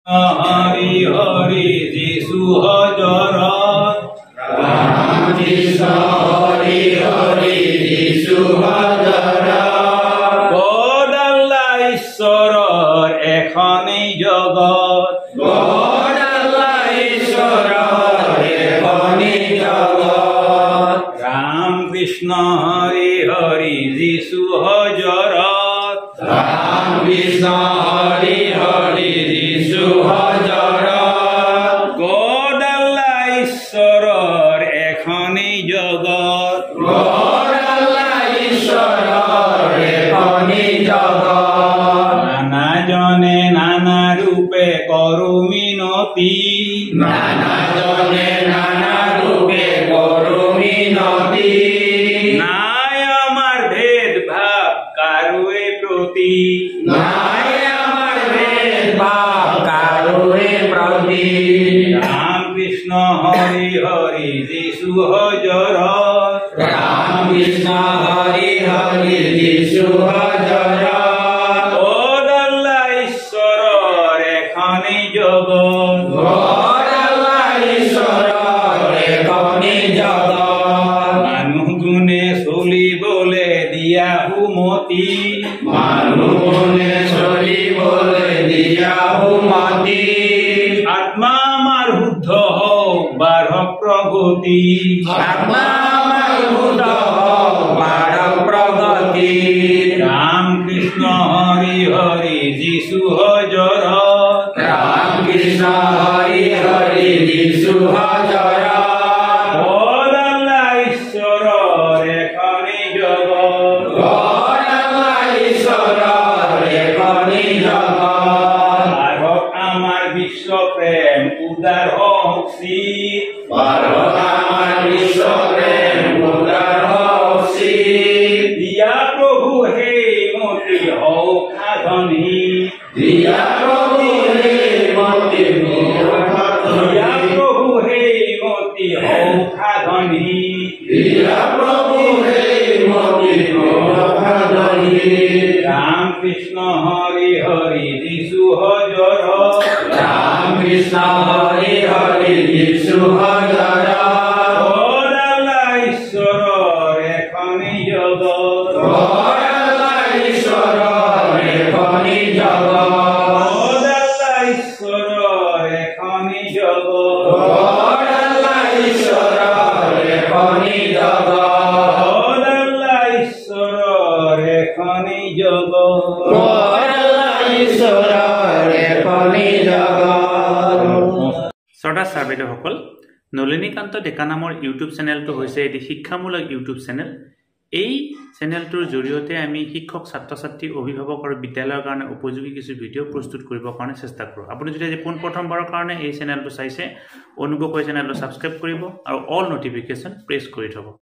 হৰি হৰি যিশু হজৰত ৰামকৃষ্ণ হৰি হৰি যিশু হজৰত গড আল্লাহ ঈশ্বৰৰ এখনেই জগত গড আল্লাহ ঈশ্বৰৰ এখনেই জগত ৰাম কৃষ্ণ হৰি হৰি যিশু হজৰত ৰামকৃষ্ণ হৰি হৰি যিশু হজৰত গড আল্লাহ ঈশ্বৰৰ এখনেই জগত গড আল্লাহ ঈশ্বৰৰ এখনেই জগত নানা জনে নানা রূপে করু মিনতি নানা জনে নানা রূপে করু মিনতি নাই আমার ভেদ ভাব কারুয়ে প্রতি নাই আমার ভেদভাব কারুরে প্রতি রাম কৃষ্ণ হরি হরি যিশু হজরত রামকৃষ্ণ হরি হরি যিশু হজরত গড আল্লাহ ঈশ্বৰৰ এখনেই জগত গড আল্লাহ ঈশ্বৰৰ এখনেই জগত মানুহ গুণে চলিবলে দিয়া সুমতি মানুহে চলিবলৈ দিয়া সুমতি আত্মা আমাৰ শুদ্ধ হওক বাঢ়ক প্ৰগতি আত্মা আমাৰ শুদ্ধ হওক বাঢ়ক প্ৰগতি ৰাম কৃষ্ণ হৰি হৰি যিশু হজৰত ৰামকৃষ্ণ হৰি হৰি যিশু হজৰত গড আল্লাহ ঈশ্বৰৰ এখনেই জগত গড আল্লাহ ঈশ্বৰৰ এখনেই জগত বাঢ়ক আমাৰ বিশ্ব প্ৰেম উদাৰ হওক চিত বাঢ়ক আমাৰ বিশ্ব প্ৰেম উদাৰ হওক চিত দিয়া প্ৰভু হে মতি হওক সাধনী দিয়া প্ৰভু হে মতি দিয়া প্ৰভু হে মতি হওক সাধনী দিয়া প্ৰভু হে মতি সাধনী ৰাম কৃষ্ণ হৰি হৰি যিশু হজৰত ৰামকৃষ্ণ হৰি হৰি যিশু হজৰত গড আল্লাহ ঈশ্বৰৰ এখনেই জগত গড আল্লাহ ঈশ্বৰৰ এখনেই জগত গড আল্লাহ ঈশ্বৰৰ এখনেই জগত গড আল্লাহ ঈশ্বৰৰ এখনেই জগত গড আল্লাহ ঈশ্বৰৰ এখনেই জগত গড আল্লাহ ঈশ্বৰৰ এখনেই জগত শ্ৰদ্ধা ছাৰ বাইদেউসকল, নলিনীকান্ত ডেকা নামৰ ইউটিউব চেনেলটো হৈছে এটি শিক্ষামূলক ইউটিউব চেনেল। এই চেনেলটোৰ জৰিয়তে আমি শিক্ষক ছাত্ৰ ছাত্ৰী অভিভাৱক আৰু বিদ্যালয়ৰ কাৰণে উপযোগী কিছু ভিডিঅ' প্ৰস্তুত কৰিবৰ কাৰণে চেষ্টা কৰোঁ। আপুনি যদি আজি পোনপ্ৰথমবাৰৰ কাৰণে এই চেনেলটো চাইছে, অনুগ্ৰহ কৰি চেনেলটো ছাবস্ক্ৰাইব কৰিব আৰু অল নটিফিকেশ্যন প্ৰেছ কৰি থ'ব।